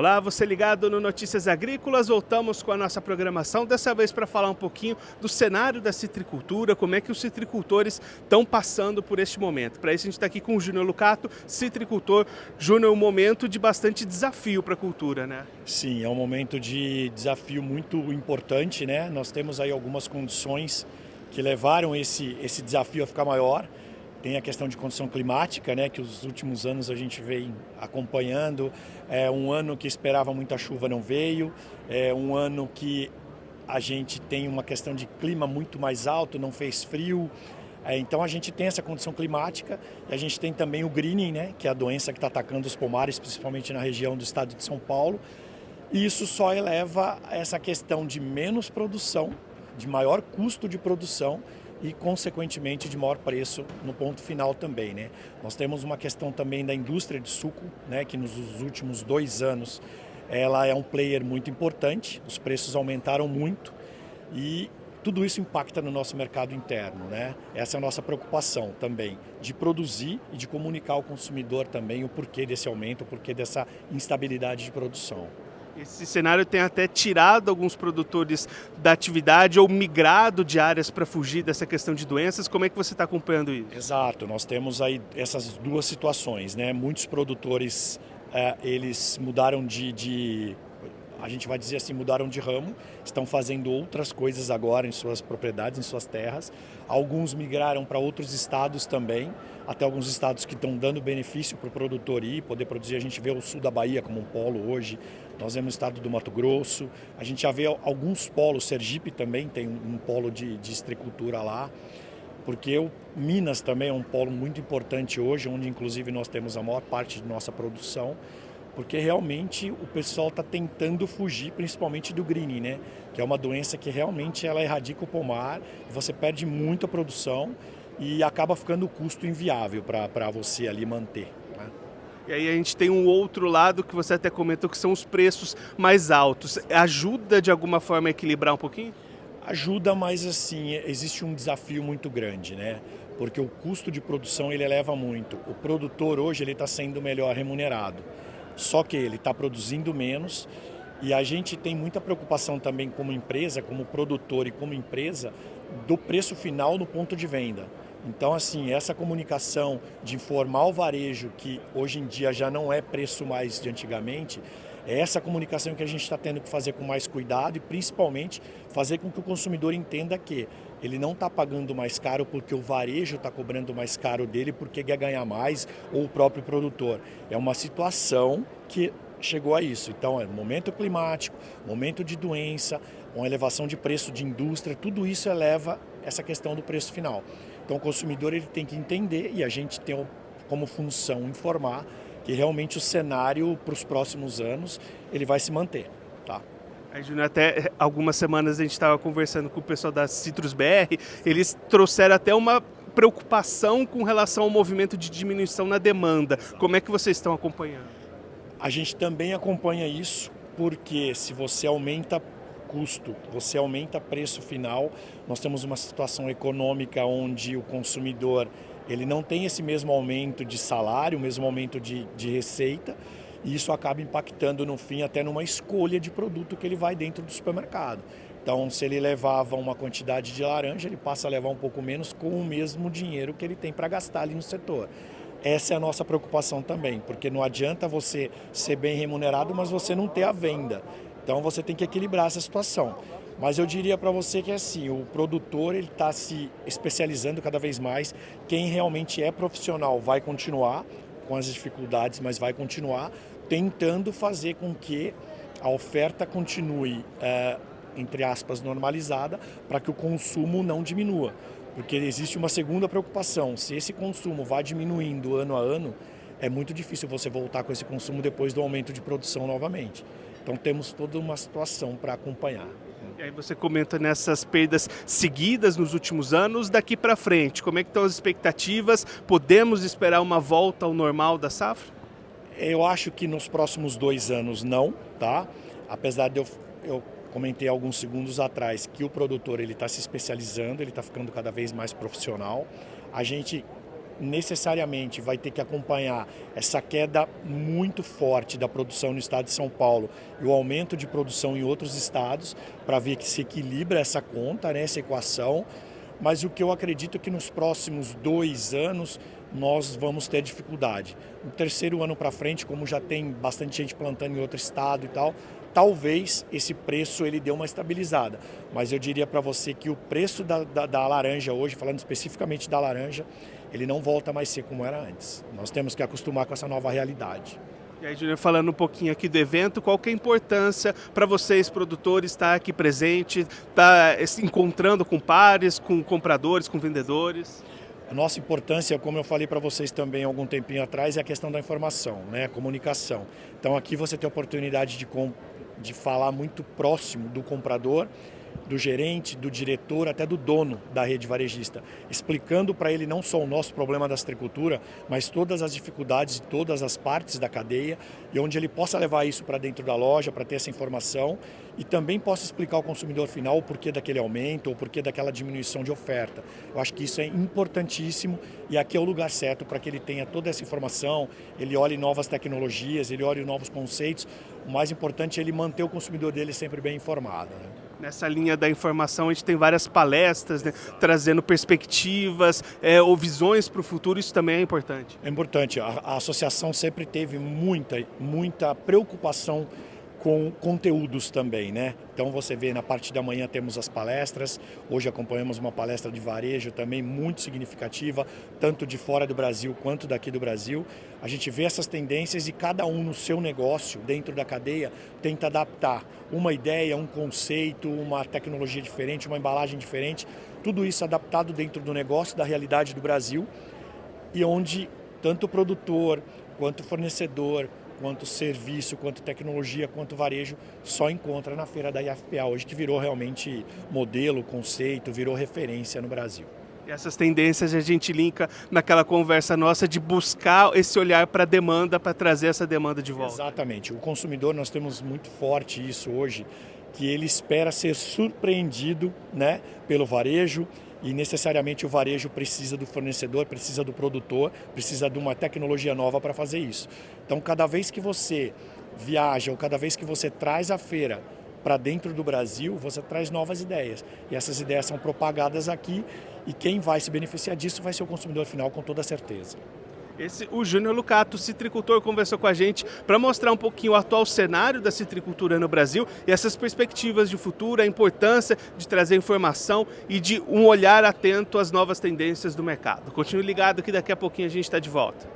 Olá, você ligado no Notícias Agrícolas, voltamos com a nossa programação, dessa vez para falar um pouquinho do cenário da citricultura, como é que os citricultores estão passando por este momento. Para isso a gente está aqui com o Júnior Lucato, citricultor. Júnior, um momento de bastante desafio para a cultura, né? Sim, é um momento de desafio muito importante, né? Nós temos aí algumas condições que levaram esse desafio a ficar maior. Tem a questão de condição climática, né, que os últimos anos a gente vem acompanhando. É um ano que esperava muita chuva, não veio. É um ano que a gente tem uma questão de clima muito mais alto, não fez frio. Então a gente tem essa condição climática e a gente tem também o greening, né, que é a doença que está atacando os pomares, principalmente na região do estado de São Paulo. E isso só eleva essa questão de menos produção, de maior custo de produção e, consequentemente, de maior preço no ponto final também, né? Nós temos uma questão também da indústria de suco, né, que nos últimos 2 anos ela é um player muito importante, os preços aumentaram muito e tudo isso impacta no nosso mercado interno, né? Essa é a nossa preocupação também, de produzir e de comunicar ao consumidor também o porquê desse aumento, o porquê dessa instabilidade de produção. Esse cenário tem até tirado alguns produtores da atividade ou migrado de áreas para fugir dessa questão de doenças. Como é que você está acompanhando isso? Exato, nós temos aí essas duas situações, né? Muitos produtores, eles mudaram a gente vai dizer assim, mudaram de ramo, estão fazendo outras coisas agora em suas propriedades, em suas terras. Alguns migraram para outros estados também, até alguns estados que estão dando benefício para o produtor ir, poder produzir. A gente vê o sul da Bahia como um polo hoje, nós vemos o estado do Mato Grosso, a gente já vê alguns polos, Sergipe também tem um polo de citricultura lá, porque Minas também é um polo muito importante hoje, onde inclusive nós temos a maior parte de nossa produção, porque realmente o pessoal está tentando fugir, principalmente do greening, né? Que é uma doença que realmente ela erradica o pomar, você perde muita produção e acaba ficando o custo inviável para você ali manter, né? E aí a gente tem um outro lado que você até comentou, que são os preços mais altos. Ajuda de alguma forma a equilibrar um pouquinho? Ajuda, mas assim, existe um desafio muito grande, né? Porque o custo de produção ele eleva muito. O produtor hoje ele está sendo melhor remunerado. Só que ele está produzindo menos e a gente tem muita preocupação também como empresa, como produtor e como empresa, do preço final no ponto de venda. Então, assim, essa comunicação de informar o varejo, que hoje em dia já não é preço mais de antigamente, é essa comunicação que a gente está tendo que fazer com mais cuidado e principalmente fazer com que o consumidor entenda que ele não está pagando mais caro porque o varejo está cobrando mais caro dele porque quer ganhar mais ou o próprio produtor. É uma situação que chegou a isso. Então, é momento climático, momento de doença, uma elevação de preço de indústria, tudo isso eleva essa questão do preço final. Então, o consumidor ele tem que entender e a gente tem como função informar que realmente o cenário para os próximos anos ele vai se manter, tá? Aí, Júnior, até algumas semanas a gente estava conversando com o pessoal da Citrus BR, eles trouxeram até uma preocupação com relação ao movimento de diminuição na demanda. Como é que vocês estão acompanhando? A gente também acompanha isso, porque se você aumenta custo, você aumenta preço final, nós temos uma situação econômica onde o consumidor ele não tem esse mesmo aumento de salário, o mesmo aumento de receita, e isso acaba impactando no fim até numa escolha de produto que ele vai dentro do supermercado. Então, se ele levava uma quantidade de laranja, ele passa a levar um pouco menos com o mesmo dinheiro que ele tem para gastar ali no setor. Essa é a nossa preocupação também, porque não adianta você ser bem remunerado, mas você não ter a venda. Então, você tem que equilibrar essa situação. Mas eu diria para você que assim, o produtor ele está se especializando cada vez mais. Quem realmente é profissional vai continuar com as dificuldades, mas vai continuar tentando fazer com que a oferta continue, entre aspas, normalizada, para que o consumo não diminua. Porque existe uma segunda preocupação, se esse consumo vai diminuindo ano a ano, é muito difícil você voltar com esse consumo depois do aumento de produção novamente. Então temos toda uma situação para acompanhar. E aí você comenta nessas perdas seguidas nos últimos anos, daqui para frente, como é que estão as expectativas? Podemos esperar uma volta ao normal da safra? Eu acho que nos próximos 2 anos não, tá? Apesar de eu comentei alguns segundos atrás que o produtor ele está se especializando, ele está ficando cada vez mais profissional. A gente necessariamente vai ter que acompanhar essa queda muito forte da produção no estado de São Paulo e o aumento de produção em outros estados, para ver que se equilibra essa conta, né, essa equação. Mas o que eu acredito é que nos próximos 2 anos nós vamos ter dificuldade. No terceiro ano para frente, como já tem bastante gente plantando em outro estado e tal, talvez esse preço ele dê uma estabilizada. Mas eu diria para você que o preço da laranja hoje, falando especificamente da laranja, ele não volta mais a ser como era antes. Nós temos que acostumar com essa nova realidade. E aí, Júnior, falando um pouquinho aqui do evento, qual que é a importância para vocês, produtores, estar aqui presente, estar se encontrando com pares, com compradores, com vendedores? A nossa importância, como eu falei para vocês também há algum tempinho atrás, é a questão da informação, né? A comunicação. Então aqui você tem a oportunidade de falar muito próximo do comprador, do gerente, do diretor, até do dono da rede varejista, explicando para ele não só o nosso problema da citricultura, mas todas as dificuldades de todas as partes da cadeia, e onde ele possa levar isso para dentro da loja, para ter essa informação, e também possa explicar ao consumidor final o porquê daquele aumento, ou o porquê daquela diminuição de oferta. Eu acho que isso é importantíssimo, e aqui é o lugar certo para que ele tenha toda essa informação, ele olhe novas tecnologias, ele olhe novos conceitos. O mais importante é ele manter o consumidor dele sempre bem informado, né? Nessa linha da informação, a gente tem várias palestras, né, trazendo perspectivas ou visões para o futuro, isso também é importante. É importante, a associação sempre teve muita preocupação com conteúdos também, né? Então você vê, na parte da manhã temos as palestras, hoje acompanhamos uma palestra de varejo também muito significativa, tanto de fora do Brasil quanto daqui do Brasil. A gente vê essas tendências e cada um no seu negócio, dentro da cadeia, tenta adaptar uma ideia, um conceito, uma tecnologia diferente, uma embalagem diferente, tudo isso adaptado dentro do negócio, da realidade do Brasil, e onde tanto o produtor, quanto o fornecedor, quanto serviço, quanto tecnologia, quanto varejo, só encontra na feira da IFPA hoje, que virou realmente modelo, conceito, virou referência no Brasil. E essas tendências a gente linka naquela conversa nossa de buscar esse olhar para a demanda, para trazer essa demanda de volta. Exatamente. O consumidor, nós temos muito forte isso hoje, que ele espera ser surpreendido, né, pelo varejo, e necessariamente o varejo precisa do fornecedor, precisa do produtor, precisa de uma tecnologia nova para fazer isso. Então, cada vez que você viaja ou cada vez que você traz a feira para dentro do Brasil, você traz novas ideias. E essas ideias são propagadas aqui e quem vai se beneficiar disso vai ser o consumidor final, com toda certeza. O Júnior Lucato, citricultor, conversou com a gente para mostrar um pouquinho o atual cenário da citricultura no Brasil e essas perspectivas de futuro, a importância de trazer informação e de um olhar atento às novas tendências do mercado. Continue ligado que daqui a pouquinho a gente está de volta.